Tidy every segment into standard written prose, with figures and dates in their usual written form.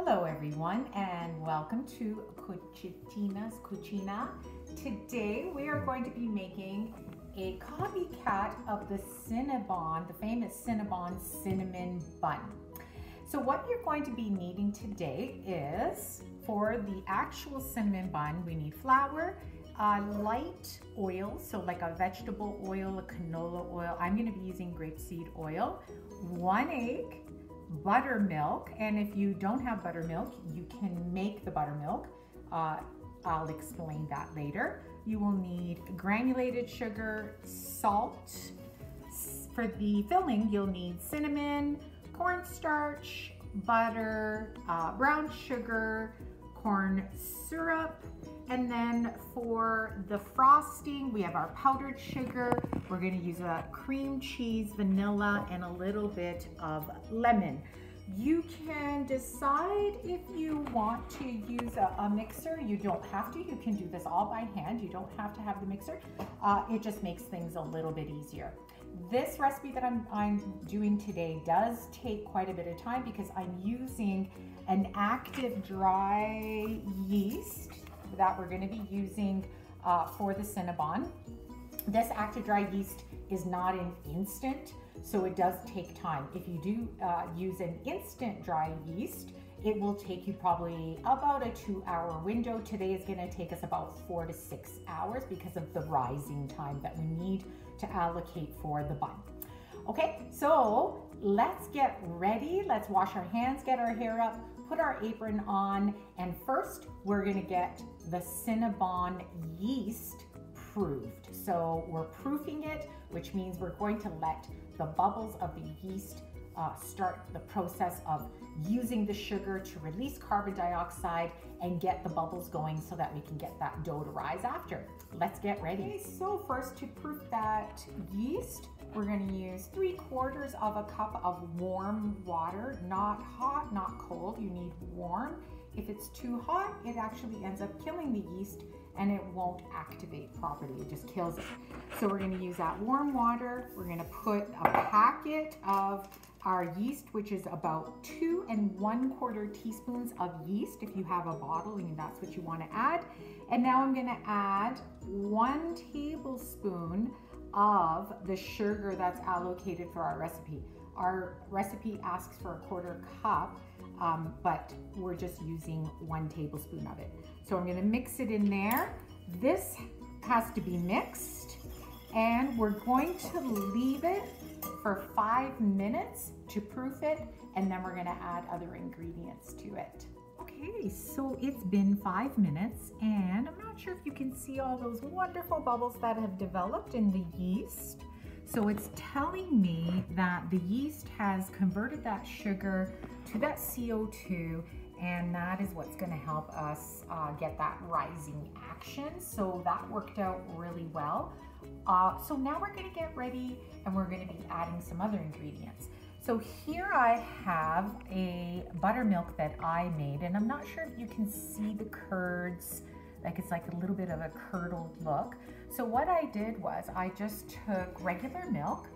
Hello everyone and welcome to Cucina's Cucina. Today we are going to be making a copycat of the Cinnabon, the famous Cinnabon cinnamon bun. So what you're going to be needing today is, for the actual cinnamon bun, we need flour, light oil, so like a vegetable oil, a canola oil. I'm going to be using grapeseed oil, 1 egg, buttermilk, and if you don't have buttermilk, you can make the buttermilk. I'll explain that later. You will need granulated sugar, salt. For the filling, you'll need cinnamon, cornstarch, butter, brown sugar, corn syrup, and then for the frosting, we have our powdered sugar. We're going to use a cream cheese, vanilla, and a little bit of lemon. You can decide if you want to use a mixer. You don't have to. You can do this all by hand. You don't have to have the mixer. It just makes things a little bit easier. This recipe that I'm doing today does take quite a bit of time because I'm using an active dry yeast that we're going to be using for the Cinnabon. This active dry yeast is not an instant, so it does take time. If you do use an instant dry yeast, it will take you probably about a 2-hour window. Today is going to take us about 4 to 6 hours because of the rising time that we need to allocate for the bun. Okay, so let's get ready. Let's wash our hands, get our hair up, put our apron on, and first we're going to get the Cinnabon yeast proofed. So we're proofing it, which means we're going to let the bubbles of the yeast start the process of using the sugar to release carbon dioxide and get the bubbles going so that we can get that dough to rise after. Let's get ready. Okay, so first, to proof that yeast, we're going to use 3/4 of a cup of warm water, not hot, not cold. You need warm. If it's too hot, it actually ends up killing the yeast and it won't activate properly. It just kills it. So we're going to use that warm water. We're going to put a packet of our yeast, which is about 2 1/4 teaspoons of yeast. If you have a bottle, and that's what you want to add. And now I'm going to add 1 tablespoon of the sugar that's allocated for our recipe. Our recipe asks for a 1/4 cup, but we're just using 1 tablespoon of it. So I'm going to mix it in there. This has to be mixed, and we're going to leave it for 5 minutes to proof it, and then we're going to add other ingredients to it. Okay, so it's been 5 minutes, and I'm not sure if you can see all those wonderful bubbles that have developed in the yeast. So it's telling me that the yeast has converted that sugar to that CO2, and that is what's going to help us get that rising action. So that worked out really well. So now we're going to get ready, and we're going to be adding some other ingredients. So here I have a buttermilk that I made, and I'm not sure if you can see the curds, like it's like a little bit of a curdled look. So what I did was I just took regular milk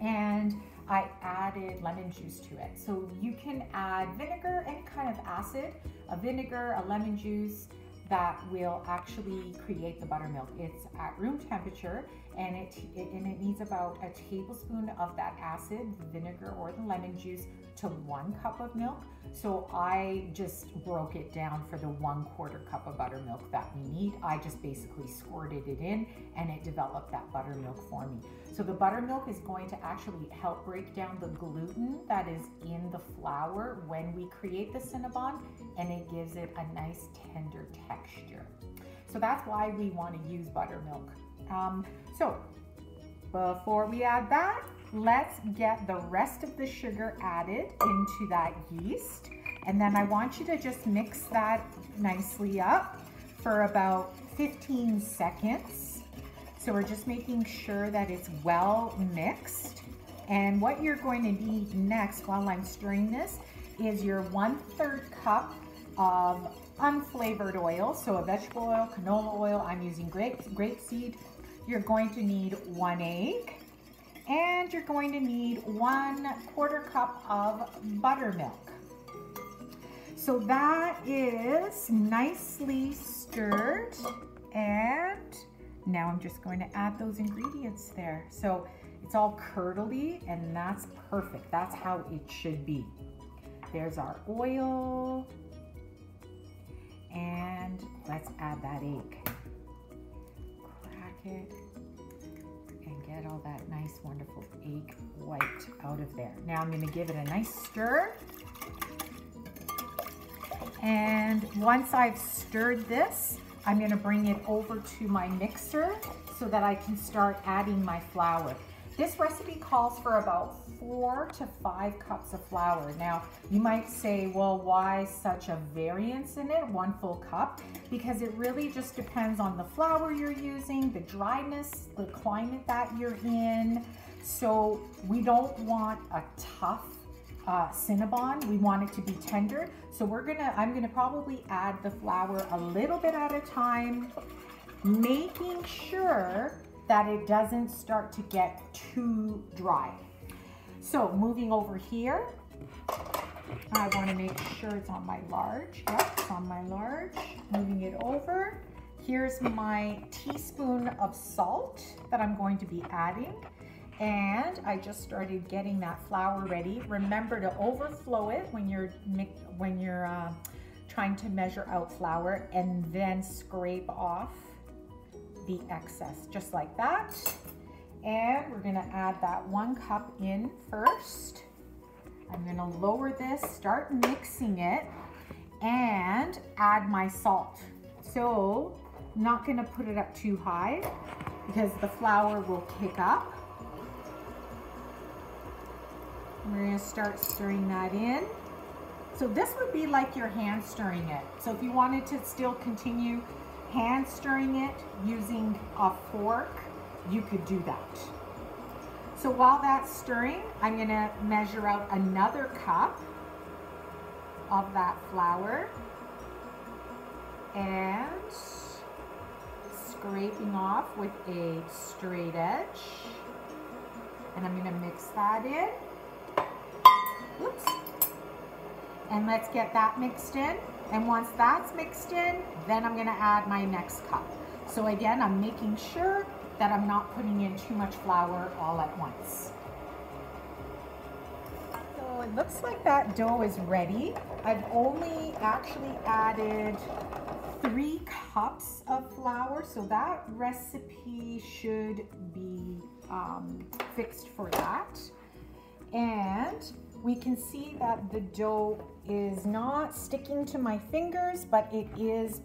and I added lemon juice to it. So you can add vinegar, any kind of acid, a vinegar, a lemon juice, that will actually create the buttermilk. It's at room temperature, and it needs about a tablespoon of that acid, the vinegar or the lemon juice, to 1 cup of milk. So I just broke it down for the 1/4 cup of buttermilk that we need. I just basically squirted it in, and it developed that buttermilk for me. So the buttermilk is going to actually help break down the gluten that is in the flour when we create the Cinnabon, and it gives it a nice tender texture. So that's why we want to use buttermilk. So before we add that, let's get the rest of the sugar added into that yeast. And then I want you to just mix that nicely up for about 15 seconds. So we're just making sure that it's well mixed. And what you're going to need next while I'm stirring this is your 1/3 cup of unflavored oil. So a vegetable oil, canola oil, I'm using grapeseed. You're going to need 1 egg. And you're going to need 1/4 cup of buttermilk. So that is nicely stirred, and now I'm just going to add those ingredients there. So it's all curdly, and that's perfect. That's how it should be. There's our oil, and let's add that egg. Crack it and get all that nice, wonderful egg white out of there. Now I'm going to give it a nice stir. And once I've stirred this, I'm going to bring it over to my mixer so that I can start adding my flour. This recipe calls for about 4 to 5 cups of flour. Now, you might say, well, why such a variance in it, 1 full cup? Because it really just depends on the flour you're using, the dryness, the climate that you're in. So we don't want a tough Cinnabon. We want it to be tender. So I'm gonna probably add the flour a little bit at a time, making sure that it doesn't start to get too dry. So moving over here, I want to make sure it's on my large. Yep, it's on my large. Moving it over. Here's my teaspoon of salt that I'm going to be adding. And I just started getting that flour ready. Remember to overflow it when you're trying to measure out flour, and then scrape off the excess, just like that. And we're gonna add that 1 cup in first. I'm gonna lower this, start mixing it, and add my salt. So I'm not gonna put it up too high because the flour will kick up. We're gonna start stirring that in. So this would be like your hand stirring it. So if you wanted to still continue hand stirring it using a fork, you could do that. So while that's stirring, I'm gonna measure out another cup of that flour and scraping off with a straight edge. And I'm gonna mix that in. Oops. And let's get that mixed in. And once that's mixed in, then I'm gonna add my next cup. So again, I'm making sure that I'm not putting in too much flour all at once. So it looks like that dough is ready. I've only actually added 3 cups of flour, so that recipe should be fixed for that. And we can see that the dough is not sticking to my fingers, but it is,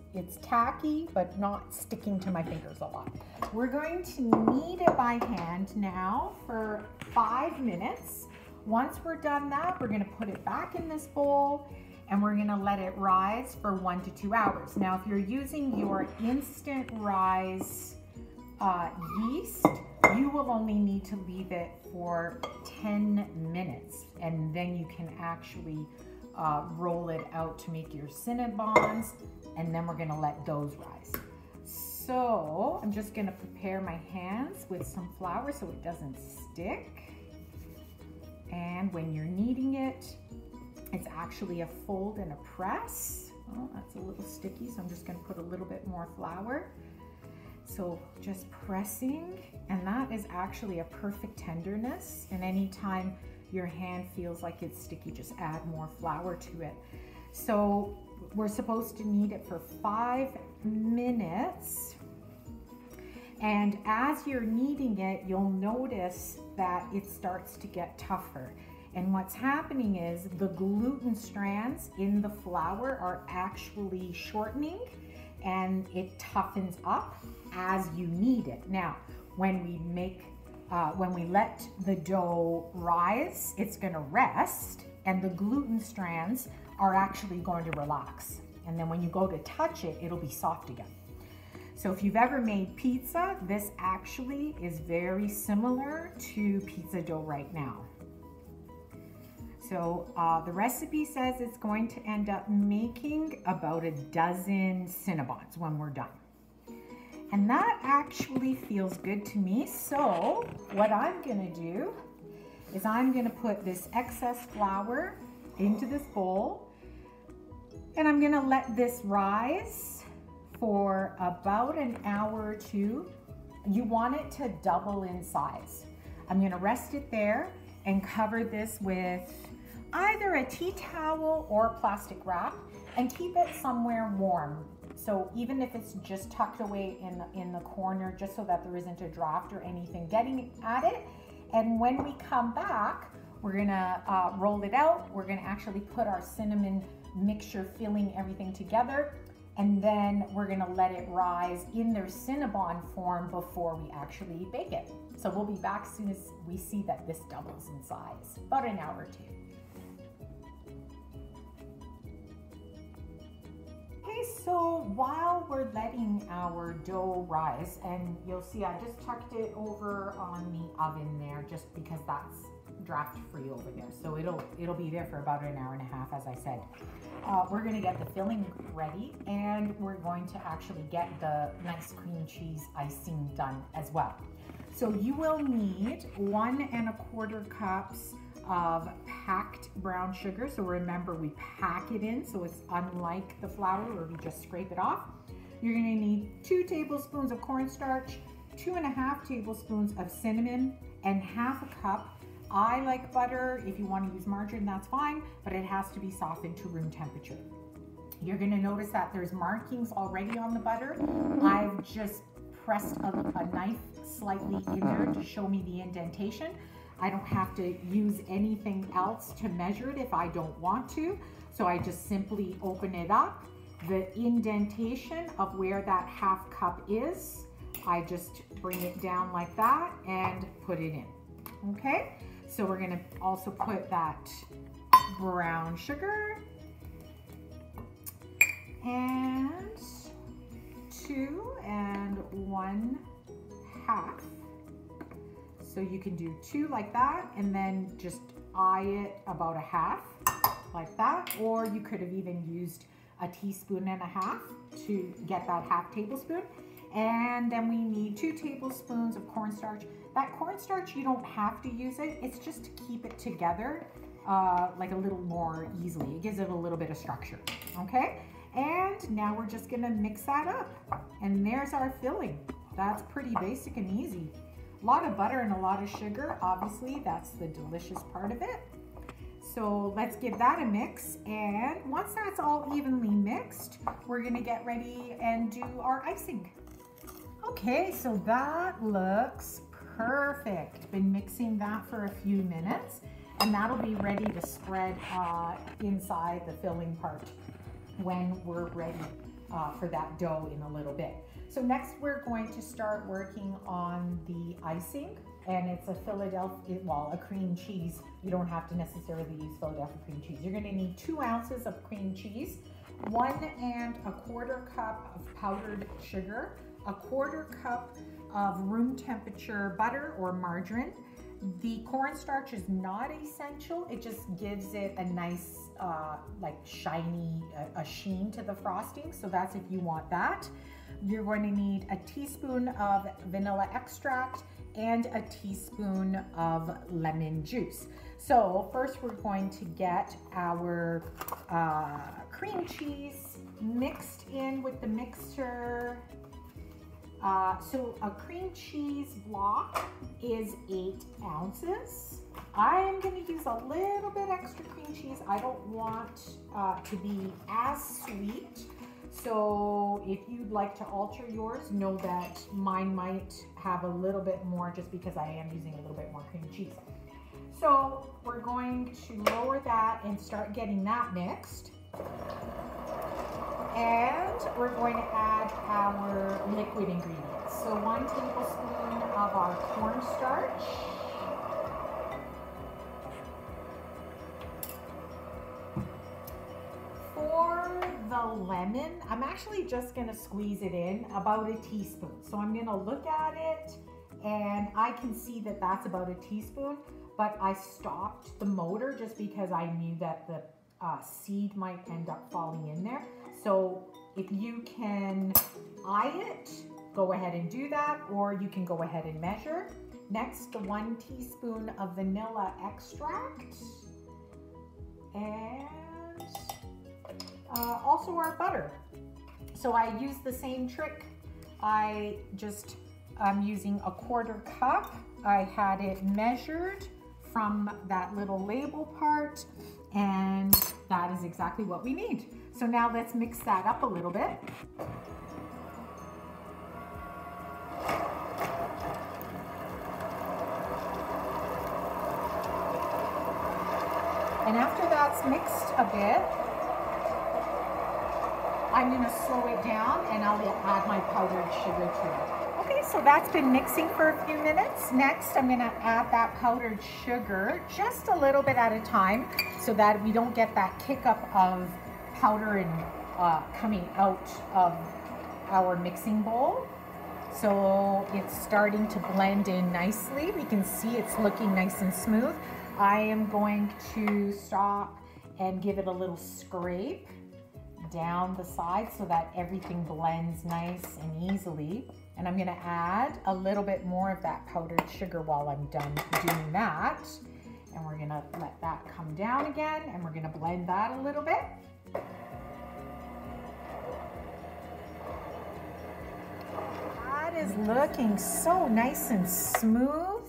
it's tacky, but not sticking to my fingers a lot. We're going to knead it by hand now for 5 minutes. Once we're done that, we're gonna put it back in this bowl and we're gonna let it rise for 1 to 2 hours. Now, if you're using your instant rise yeast, you will only need to leave it for 10 minutes, and then you can actually roll it out to make your Cinnabons, and then we're gonna let those rise. So I'm just gonna prepare my hands with some flour so it doesn't stick. And when you're kneading it, it's actually a fold and a press. Oh, that's a little sticky, so I'm just gonna put a little bit more flour. So just pressing, and that is actually a perfect tenderness. And anytime your hand feels like it's sticky, just add more flour to it. So we're supposed to knead it for 5 minutes. And as you're kneading it, you'll notice that it starts to get tougher. And what's happening is the gluten strands in the flour are actually shortening, and it toughens up as you knead it. Now, when we let the dough rise, it's gonna rest, and the gluten strands are actually going to relax. And then when you go to touch it, it'll be soft again. So if you've ever made pizza, this actually is very similar to pizza dough right now. So the recipe says it's going to end up making about 12 Cinnabons when we're done. And that actually feels good to me. So what I'm gonna do is I'm gonna put this excess flour into this bowl. And I'm gonna let this rise for about an hour or two. You want it to double in size. I'm gonna rest it there and cover this with either a tea towel or plastic wrap and keep it somewhere warm. So even if it's just tucked away in the corner, just so that there isn't a draft or anything getting at it. And when we come back, we're gonna roll it out. We're gonna actually put our cinnamon mixture filling everything together. And then we're gonna let it rise in their Cinnabon form before we actually bake it. So we'll be back as soon as we see that this doubles in size, about an hour or two. Okay, so while we're letting our dough rise, and you'll see I just tucked it over on the oven there just because that's draft free over there. So it'll be there for about an hour and a half, as I said. We're gonna get the filling ready, and we're going to actually get the nice cream cheese icing done as well. So you will need 1 1/4 cups of packed brown sugar. So remember, we pack it in, so it's unlike the flour where we just scrape it off. You're gonna need 2 tablespoons of cornstarch, 2 1/2 tablespoons of cinnamon, and 1/2 cup. I like butter. If you want to use margarine, that's fine, but it has to be softened to room temperature. You're gonna notice that there's markings already on the butter. I've just pressed a knife slightly in there to show me the indentation. I don't have to use anything else to measure it if I don't want to. So I just simply open it up. The indentation of where that 1/2 cup is, I just bring it down like that and put it in, okay? So we're gonna also put that brown sugar and 2 1/2. So you can do 2 like that and then just eye it about 1/2 like that, or you could have even used a 1.5 teaspoons to get that 1/2 tablespoon. And then we need 2 tablespoons of cornstarch. That cornstarch, you don't have to use it. It's just to keep it together like a little more easily. It gives it a little bit of structure, okay? And now we're just gonna mix that up. And there's our filling. That's pretty basic and easy. A lot of butter and a lot of sugar, obviously, that's the delicious part of it. So let's give that a mix. And once that's all evenly mixed, we're gonna get ready and do our icing. Okay, so that looks perfect. Been mixing that for a few minutes, and that'll be ready to spread inside the filling part when we're ready for that dough in a little bit. So next we're going to start working on the icing, and it's a Philadelphia, well, a cream cheese. You don't have to necessarily use Philadelphia cream cheese. You're gonna need 2 ounces of cream cheese, 1 1/4 cup of powdered sugar, 1/4 cup of room temperature butter or margarine. The cornstarch is not essential. It just gives it a nice like shiny, a sheen to the frosting. So that's if you want that. You're going to need a teaspoon of vanilla extract and a teaspoon of lemon juice. So first we're going to get our cream cheese mixed in with the mixture. So a cream cheese block is 8 ounces. I am going to use a little bit extra cream cheese. I don't want to be as sweet. So if you'd like to alter yours, know that mine might have a little bit more just because I am using a little bit more cream cheese. So we're going to lower that and start getting that mixed. And we're going to add our liquid ingredients. So 1 tablespoon of our cornstarch. For the lemon, I'm actually just gonna squeeze it in about a teaspoon. So I'm gonna look at it and I can see that that's about a teaspoon, but I stopped the motor just because I knew that the seed might end up falling in there. So if you can eye it, go ahead and do that, or you can go ahead and measure. Next, the 1 teaspoon of vanilla extract. and also our butter. So I use the same trick. I'm using a 1/4 cup. I had it measured from that little label part, and that is exactly what we need. So now let's mix that up a little bit. And after that's mixed a bit, I'm going to slow it down and I'll add my powdered sugar to it. Okay, so that's been mixing for a few minutes. Next, I'm going to add that powdered sugar just a little bit at a time so that we don't get that kick up of powder and coming out of our mixing bowl. So it's starting to blend in nicely. We can see it's looking nice and smooth. I am going to stop and give it a little scrape down the side so that everything blends nice and easily. And I'm going to add a little bit more of that powdered sugar while I'm done doing that. And we're going to let that come down again, and we're going to blend that a little bit. That is looking so nice and smooth.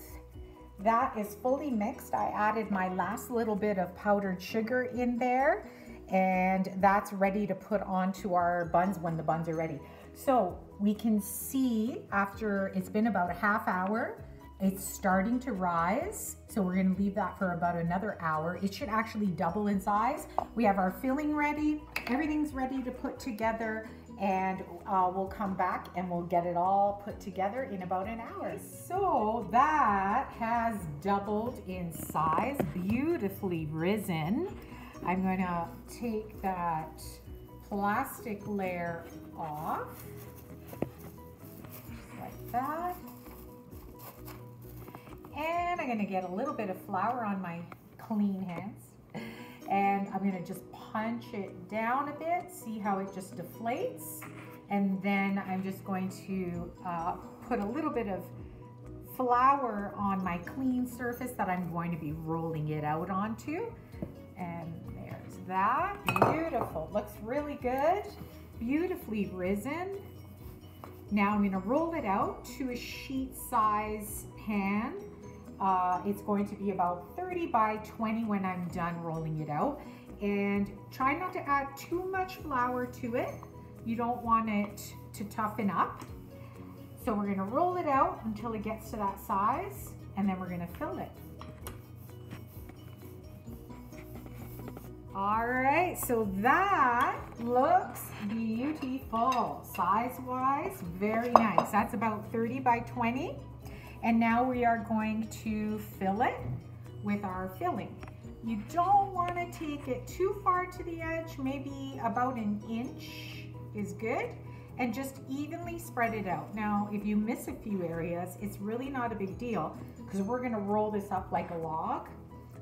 That is fully mixed. I added my last little bit of powdered sugar in there, and that's ready to put onto our buns when the buns are ready. So we can see after it's been about a half hour, it's starting to rise. So we're going to leave that for about another hour. It should actually double in size. We have our filling ready. Everything's ready to put together, and we'll come back and we'll get it all put together in about an hour. So that has doubled in size, beautifully risen. I'm going to take that plastic layer off, just like that. And I'm going to get a little bit of flour on my clean hands, and I'm going to just punch it down a bit, see how it just deflates. And then I'm just going to put a little bit of flour on my clean surface that I'm going to be rolling it out onto. And there's that. Beautiful. Looks really good. Beautifully risen. Now I'm going to roll it out to a sheet size pan. It's going to be about 30 by 20 when I'm done rolling it out. And try not to add too much flour to it. You don't want it to toughen up. So we're going to roll it out until it gets to that size, and then we're going to fill it. All right, so that looks beautiful. Size-wise, very nice. That's about 30 by 20. And now we are going to fill it with our filling. You don't want to take it too far to the edge, maybe about an inch is good, and just evenly spread it out. Now, if you miss a few areas, it's really not a big deal because we're going to roll this up like a log.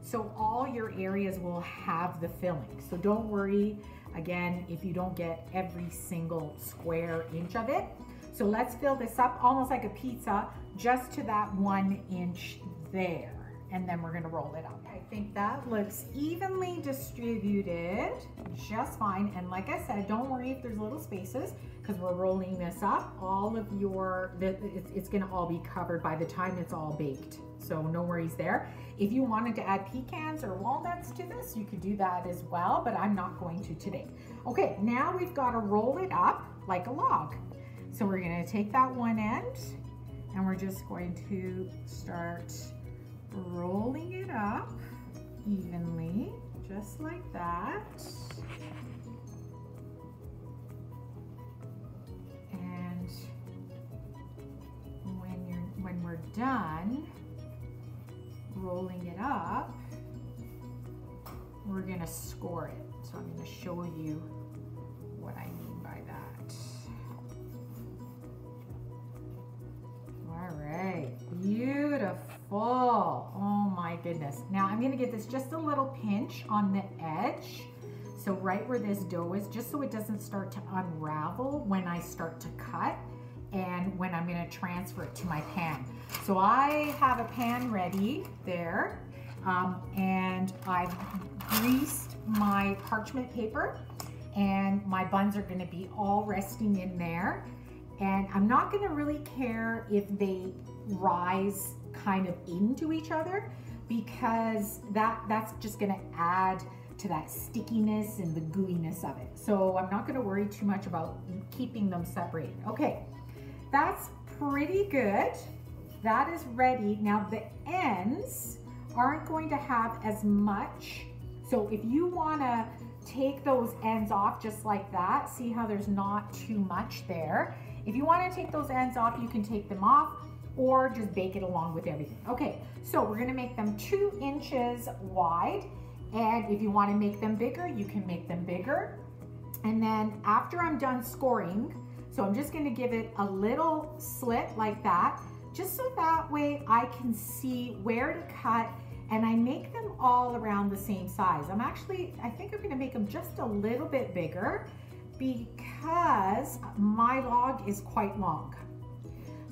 So all your areas will have the filling. So don't worry, again, if you don't get every single square inch of it. So let's fill this up almost like a pizza, just to that 1 inch there. And then we're gonna roll it up. I think that looks evenly distributed just fine. And like I said, don't worry if there's little spaces because we're rolling this up. All of it's gonna all be covered by the time it's all baked. So no worries there. If you wanted to add pecans or walnuts to this, you could do that as well, but I'm not going to today. Okay, now we've got to roll it up like a log. So we're going to take that one end and we're just going to start rolling it up evenly, just like that. And when we're done rolling it up, we're going to score it. So I'm going to show you what I mean by that. All right, beautiful. Oh my goodness. Now I'm going to get this just a little pinch on the edge. So right where this dough is, just so it doesn't start to unravel when I start to cut and when I'm going to transfer it to my pan. So I have a pan ready there, and I've greased my parchment paper, and my buns are gonna be all resting in there. And I'm not gonna really care if they rise kind of into each other, because that's just gonna add to that stickiness and the gooiness of it. So I'm not gonna worry too much about keeping them separated. Okay, that's pretty good. That is ready. Now the ends aren't going to have as much. So if you wanna take those ends off just like that, see how there's not too much there. If you wanna take those ends off, you can take them off or just bake it along with everything. Okay, so we're gonna make them 2 inches wide. And if you wanna make them bigger, you can make them bigger. And then after I'm done scoring, so I'm just gonna give it a little slit like that, just so that way I can see where to cut, and I make them all around the same size. I think I'm gonna make them just a little bit bigger because my log is quite long.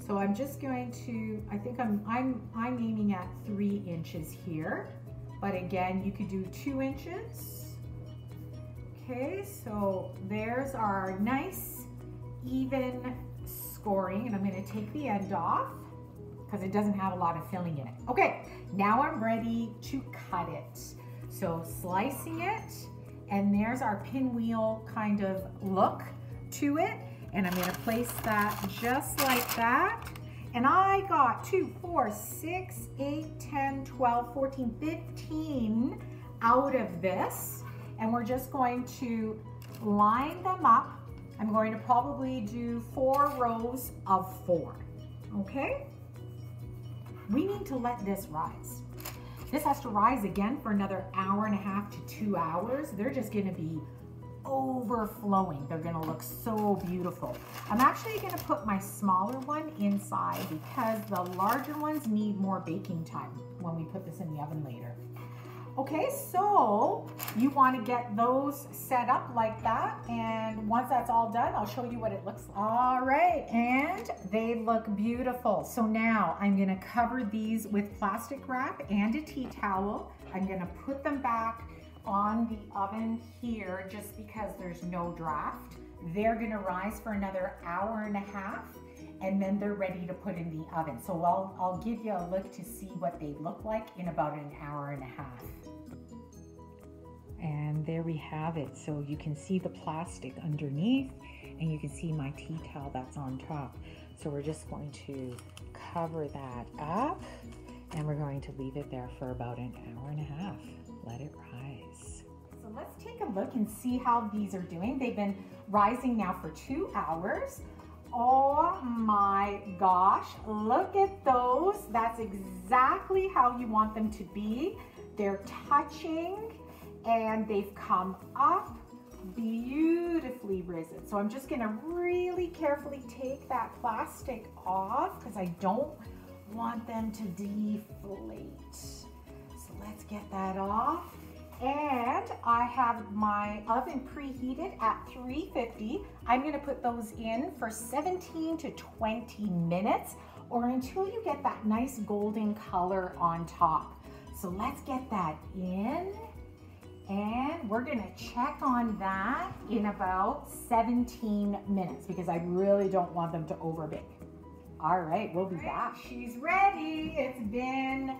So I'm just going to, I think I'm aiming at 3 inches here, but again, you could do 2 inches. Okay, so there's our nice even scoring, and I'm gonna take the end off because it doesn't have a lot of filling in it. Okay, now I'm ready to cut it. So slicing it, and there's our pinwheel kind of look to it. And I'm gonna place that just like that. And I got 2, 4, 6, 8, 10, 12, 14, 15 out of this. And we're just going to line them up. I'm going to probably do 4 rows of 4, okay? We need to let this rise. This has to rise again for another 1.5 to 2 hours. They're just gonna be overflowing. They're gonna look so beautiful. I'm actually gonna put my smaller one inside because the larger ones need more baking time when we put this in the oven later. Okay, so you want to get those set up like that, and once that's all done, I'll show you what it looks like. All right, and they look beautiful. So now I'm going to cover these with plastic wrap and a tea towel. I'm going to put them back on the oven here just because there's no draft. They're going to rise for another 1.5 hours, and then they're ready to put in the oven. So I'll give you a look to see what they look like in about 1.5 hours. And there we have it. So you can see the plastic underneath, and you can see my tea towel that's on top. So we're just going to cover that up, and we're going to leave it there for about 1.5 hours. Let it rise. So let's take a look and see how these are doing. They've been rising now for 2 hours. Oh my gosh, look at those. That's exactly how you want them to be. They're touching, and they've come up beautifully risen. So I'm just gonna really carefully take that plastic off because I don't want them to deflate. So let's get that off. And I have my oven preheated at 350. I'm gonna put those in for 17 to 20 minutes, or until you get that nice golden color on top. So let's get that in. And we're gonna check on that in about 17 minutes because I really don't want them to overbake. All right, we'll be back. She's ready. It's been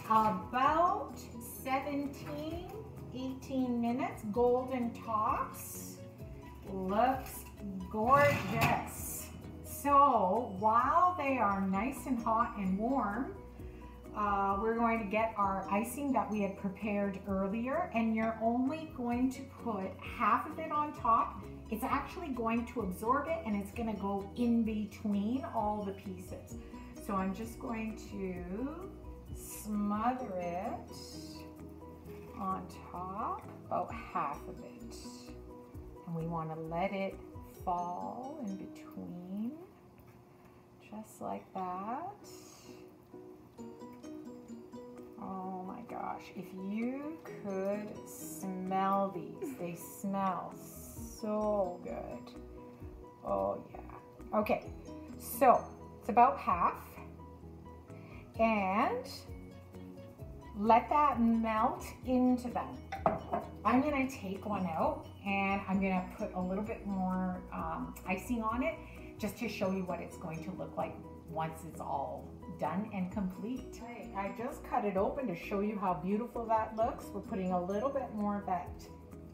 about 17, 18 minutes. Golden tops. Looks gorgeous. So while they are nice and hot and warm, we're going to get our icing that we had prepared earlier, and you're only going to put half of it on top. It's actually going to absorb it, and it's going to go in between all the pieces. So I'm just going to smother it on top, about half of it. And we want to let it fall in between, just like that. Oh my gosh, if you could smell these, they smell so good. Oh yeah. Okay, so it's about half, and let that melt into them. I'm gonna take one out and I'm gonna put a little bit more icing on it just to show you what it's going to look like once it's all done and complete. Okay, I just cut it open to show you how beautiful that looks. We're putting a little bit more of that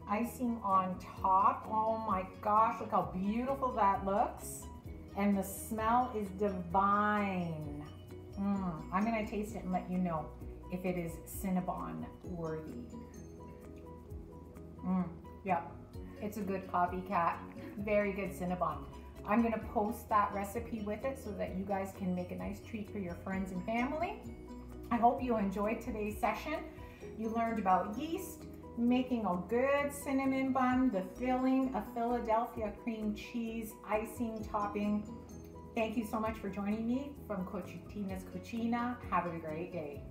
icing on top. Oh my gosh, look how beautiful that looks. And the smell is divine. I'm gonna taste it and let you know if it is Cinnabon worthy. Yeah, it's a good Copycat, very good Cinnabon. I'm gonna post that recipe with it so that you guys can make a nice treat for your friends and family. I hope you enjoyed today's session. You learned about yeast, making a good cinnamon bun, the filling, a Philadelphia cream cheese, icing topping. Thank you so much for joining me from Concetina's Cucina. Have a great day.